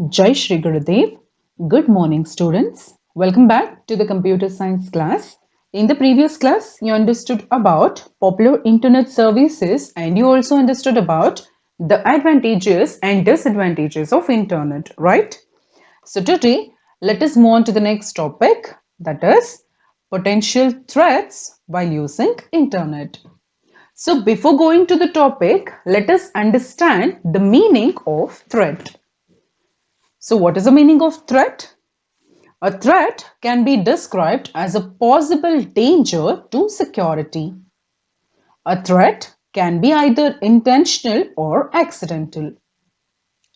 Jai Shri Gurudev. Good morning, students. Welcome back to the computer science class. In the previous class, you understood about popular internet services and you also understood about the advantages and disadvantages of internet, right? So today, let us move on to the next topic, that is potential threats while using internet. So before going to the topic, let us understand the meaning of threat. So what is the meaning of threat? A threat can be described as a possible danger to security. A threat can be either intentional or accidental.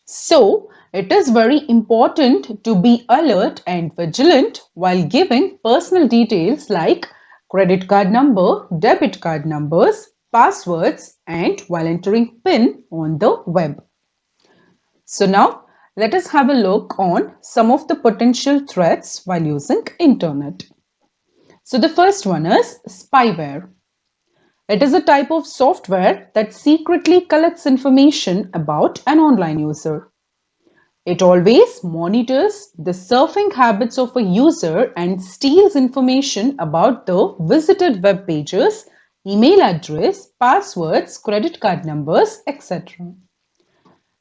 So, it is very important to be alert and vigilant while giving personal details like credit card number, debit card numbers, passwords, and while entering PIN on the web. So now let us have a look on some of the potential threats while using internet. So the first one is spyware. It is a type of software that secretly collects information about an online user. It always monitors the surfing habits of a user and steals information about the visited web pages, email address, passwords, credit card numbers, etc.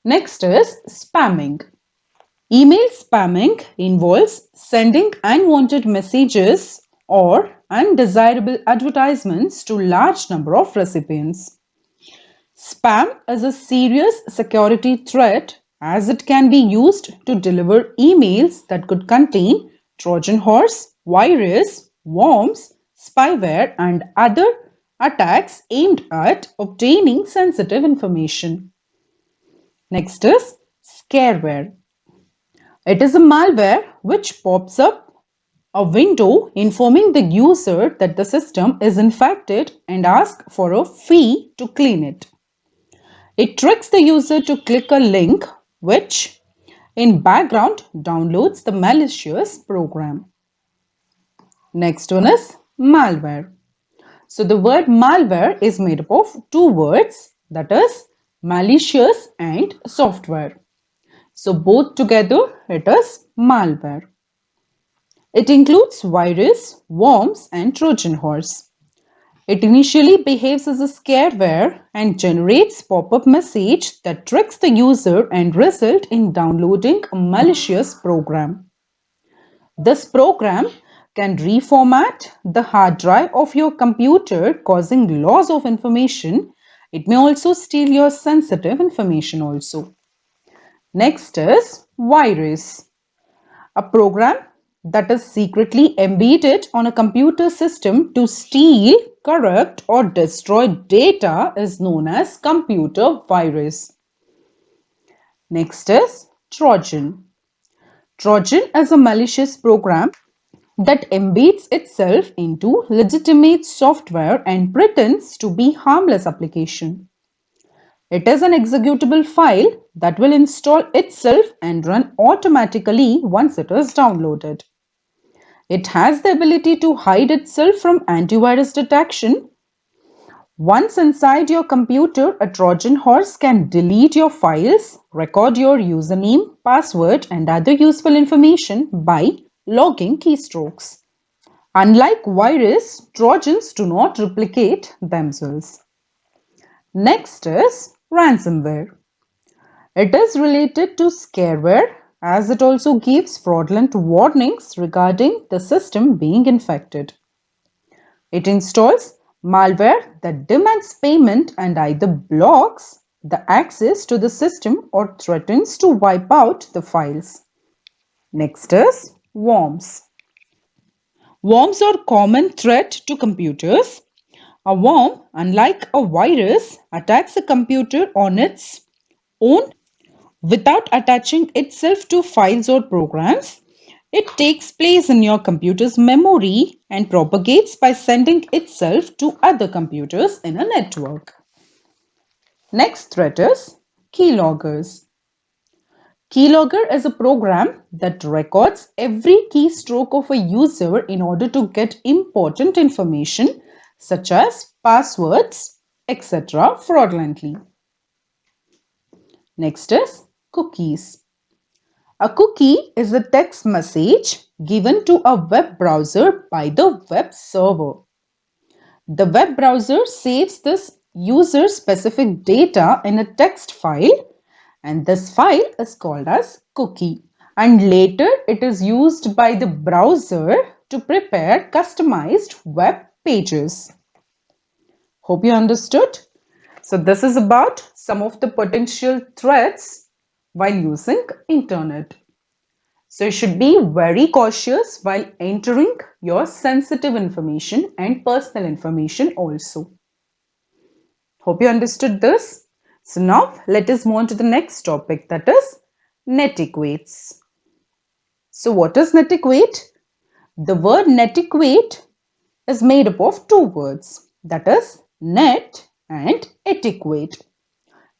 Next is spamming. Email spamming involves sending unwanted messages or undesirable advertisements to large number of recipients. Spam is a serious security threat as it can be used to deliver emails that could contain Trojan horse, virus, worms, spyware and other attacks aimed at obtaining sensitive information. Next is scareware. It is a malware which pops up a window informing the user that the system is infected and asks for a fee to clean it. It tricks the user to click a link which in background downloads the malicious program. Next one is malware. So the word malware is made up of two words, that is malicious and software. So both together it is malware. It includes virus, worms, and Trojan horse. It initially behaves as a scareware and generates pop-up message that tricks the user and result in downloading a malicious program. This program can reformat the hard drive of your computer, causing loss of information. It may also steal your sensitive information also. Next is virus. A program that is secretly embedded on a computer system to steal, corrupt, or destroy data is known as computer virus. Next is Trojan. Trojan is a malicious program that embeds itself into legitimate software and pretends to be harmless application. It is an executable file that will install itself and run automatically once it is downloaded. It has the ability to hide itself from antivirus detection. Once inside your computer, a Trojan horse can delete your files, record your username, password, and other useful information by logging keystrokes. Unlike virus, Trojans do not replicate themselves. Next is ransomware. It is related to scareware as it also gives fraudulent warnings regarding the system being infected. It installs malware that demands payment and either blocks the access to the system or threatens to wipe out the files. Next is worms. Worms are a common threat to computers. A worm, unlike a virus, attacks a computer on its own without attaching itself to files or programs. It takes place in your computer's memory and propagates by sending itself to other computers in a network. Next threat is keyloggers. Keylogger is a program that records every keystroke of a user in order to get important information such as passwords, etc. fraudulently. Next is cookies. A cookie is a text message given to a web browser by the web server. The web browser saves this user-specific data in a text file, and this file is called as cookie. And later it is used by the browser to prepare customized web pages. Hope you understood. So this is about some of the potential threats while using internet. So you should be very cautious while entering your sensitive information and personal information also. Hope you understood this. So now let us move on to the next topic, that is netiquettes. So what is netiquette? The word netiquette is made up of two words, that is net and etiquette.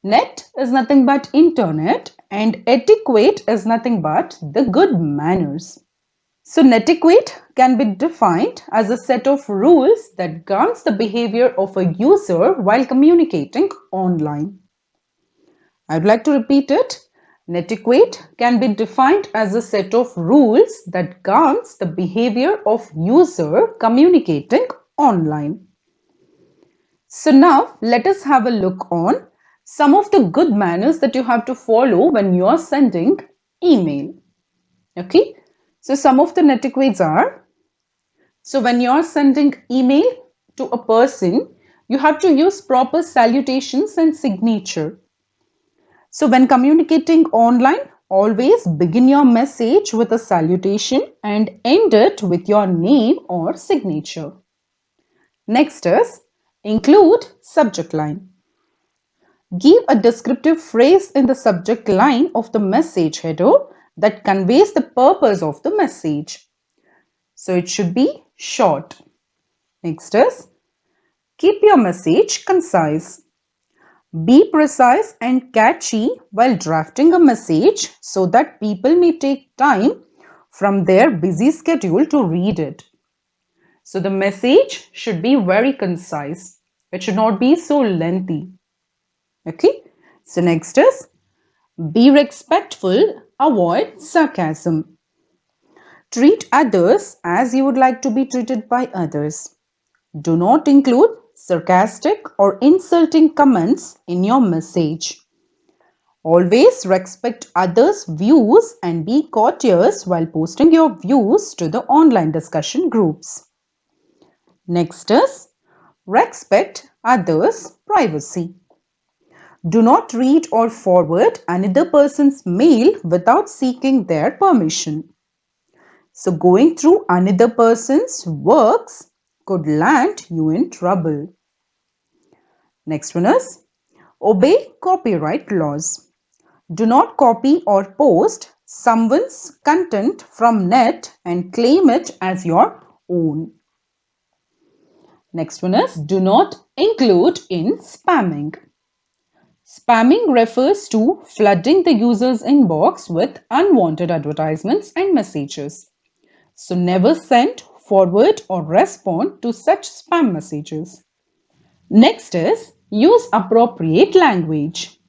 Net is nothing but internet and etiquette is nothing but the good manners. So netiquette can be defined as a set of rules that governs the behavior of a user while communicating online. I would like to repeat it. Netiquette can be defined as a set of rules that governs the behavior of user communicating online. So now let us have a look on some of the good manners that you have to follow when you are sending email. Okay, so some of the netiquettes are, so when you are sending email to a person, you have to use proper salutations and signature. So when communicating online, always begin your message with a salutation and end it with your name or signature. Next is include subject line. Give a descriptive phrase in the subject line of the message header that conveys the purpose of the message. So it should be short. Next is keep your message concise. Be precise and catchy while drafting a message so that people may take time from their busy schedule to read it. So the message should be very concise. It should not be so lengthy. Okay. So next is be respectful, avoid sarcasm. Treat others as you would like to be treated by others. Do not include sarcastic or insulting comments in your message. Always respect others' views and be courteous while posting your views to the online discussion groups. Next is respect others' privacy. Do not read or forward another person's mail without seeking their permission. So going through another person's works could land you in trouble. Next one is obey copyright laws. Do not copy or post someone's content from net and claim it as your own. Next one is do not include in spamming. Spamming refers to flooding the user's inbox with unwanted advertisements and messages. So never send, forward or respond to such spam messages. Next is use appropriate language.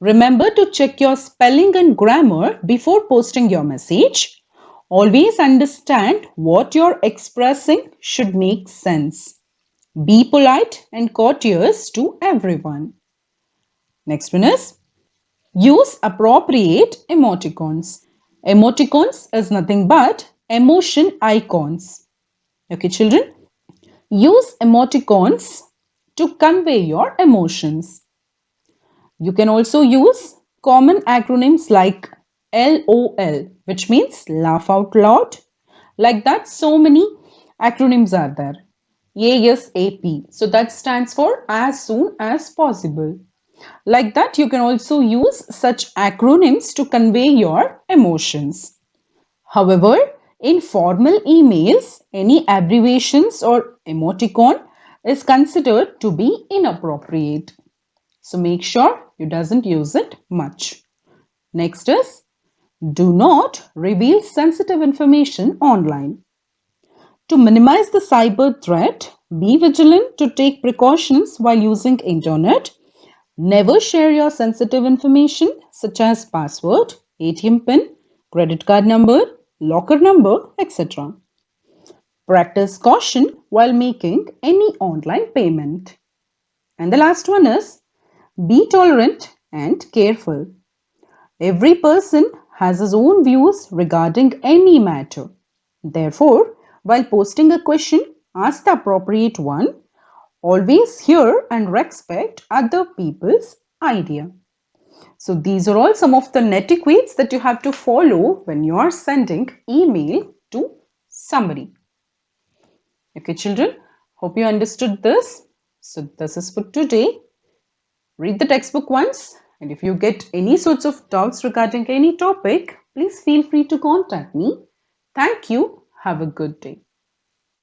Remember to check your spelling and grammar before posting your message. Always understand what you're expressing should make sense. Be polite and courteous to everyone. Next one is use appropriate emoticons. Emoticons is nothing but emotion icons. Okay, children? Use emoticons to convey your emotions. You can also use common acronyms like LOL, which means laugh out loud. Like that, so many acronyms are there. ASAP, so that stands for as soon as possible. Like that, you can also use such acronyms to convey your emotions. However, in formal emails, any abbreviations or emoticon is considered to be inappropriate. So make sure you doesn't use it much. Next is do not reveal sensitive information online. To minimize the cyber threat, be vigilant to take precautions while using internet. Never share your sensitive information such as password, ATM pin, credit card number, locker number, etc. Practice caution while making any online payment. And the last one is be tolerant and careful. Every person has his own views regarding any matter. Therefore, while posting a question, ask the appropriate one. Always hear and respect other people's idea. So these are all some of the etiquettes that you have to follow when you are sending email to somebody. Okay, children, hope you understood this. So this is for today. Read the textbook once, and if you get any sorts of doubts regarding any topic, please feel free to contact me. Thank you. Have a good day.